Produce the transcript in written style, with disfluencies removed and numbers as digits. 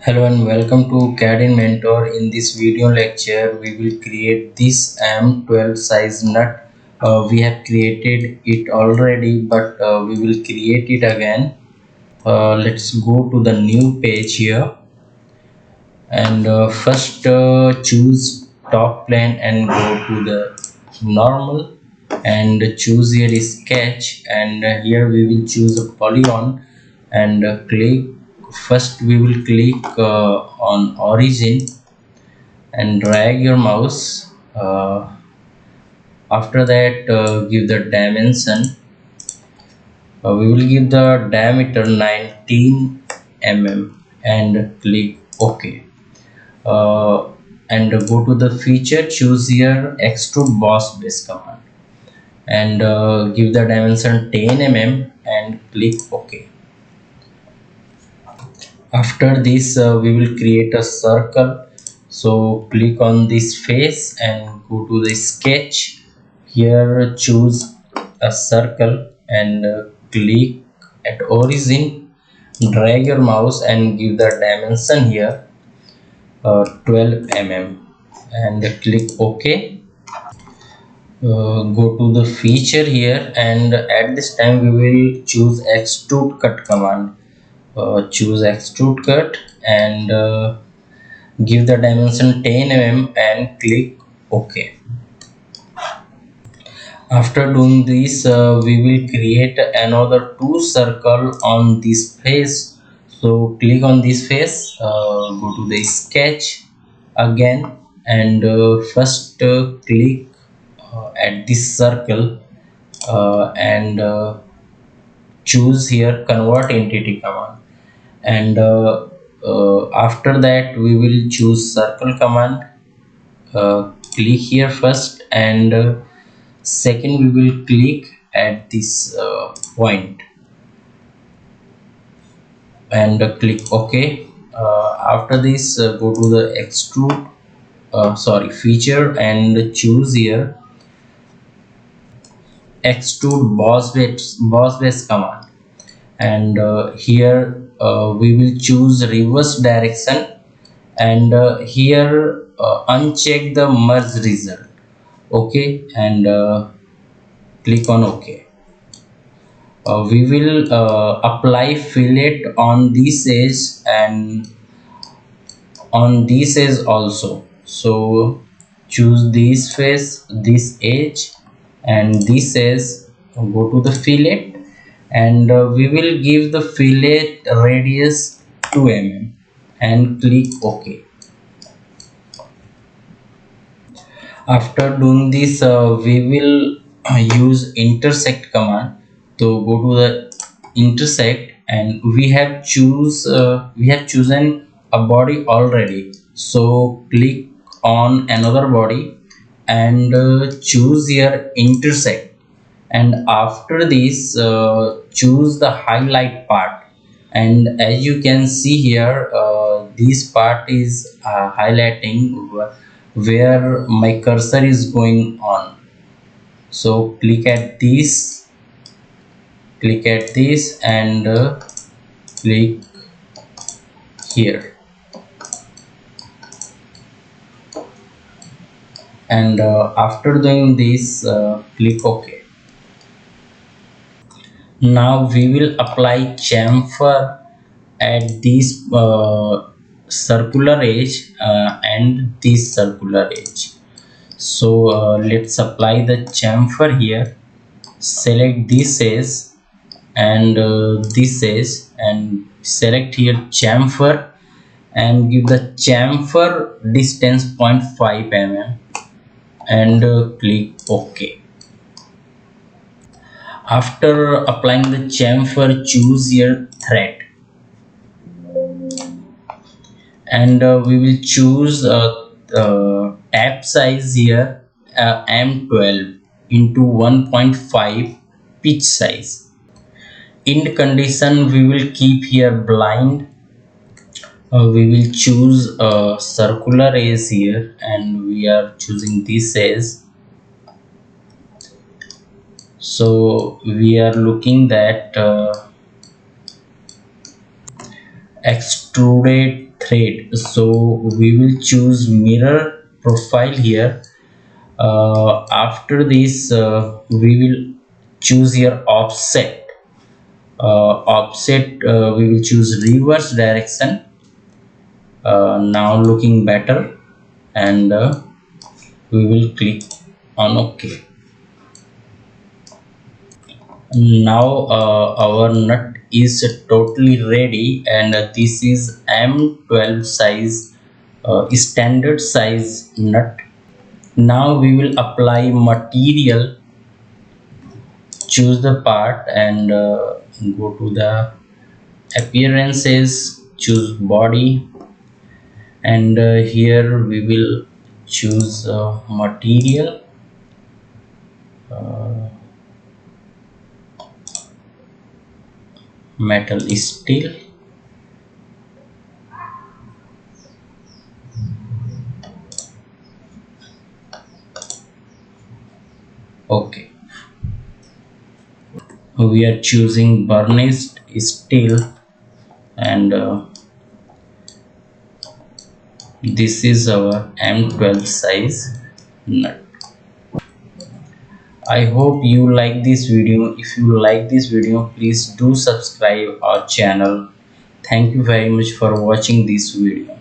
Hello and welcome to CAD-In Mentor. In this video lecture, we will create this M12 size nut. We have created it already, but we will create it again. Let's go to the new page here, and first choose top plane and go to the normal, and choose here sketch, and here we will choose a polygon and click. First we will click on origin and drag your mouse. After that give the dimension. We will give the diameter 19 mm and click OK. And go to the feature, choose here extrude boss base command, and give the dimension 10 mm and click OK. After this we will create a circle, so click on this face and go to the sketch. Here choose a circle and click at origin, drag your mouse and give the dimension here 12 mm and click OK. Go to the feature here, and at this time we will choose extrude cut command. Choose extrude cut and give the dimension 10 mm and click OK. After doing this we will create another two circle on this face. So click on this face, go to the sketch again, and first click at this circle and choose here convert entity command, and after that we will choose circle command. Click here first, and second we will click at this point and click OK. After this go to the extrude feature and choose here extrude boss base command, and here we will choose reverse direction, and here uncheck the merge result. Okay, and click on OK. We will apply fillet on this edge and on this edge also. So choose this face, this edge, and this edge. Go to the fillet, and we will give the fillet radius 2 mm and click OK. After doing this we will use intersect command. So go to the intersect, and we have chosen a body already, so click on another body and choose here intersect, and after this choose the highlight part, and as you can see here this part is highlighting where my cursor is going on. So click at this, and click here, and after doing this click OK. Now we will apply chamfer at this circular edge and this circular edge. So let's apply the chamfer here. Select this edge and this edge, and select here chamfer and give the chamfer distance 0.5 mm and click OK. After applying the chamfer, choose here thread, and we will choose tab size here M12 into 1.5 pitch size. In condition we will keep here blind. We will choose a circular edge here, and we are choosing this edge. So we are looking that extruded thread, so we will choose mirror profile here. After this we will choose here offset. We will choose reverse direction. Now looking better, and we will click on OK. Now our nut is totally ready, and this is M12 size, standard size nut. Now we will apply material, choose the part, and go to the appearances, choose body, and here we will choose material, metal steel. Okay, we are choosing burnished steel, and this is our M12 size nut. I hope you like this video. If you like this video, please do subscribe our channel. Thank you very much for watching this video.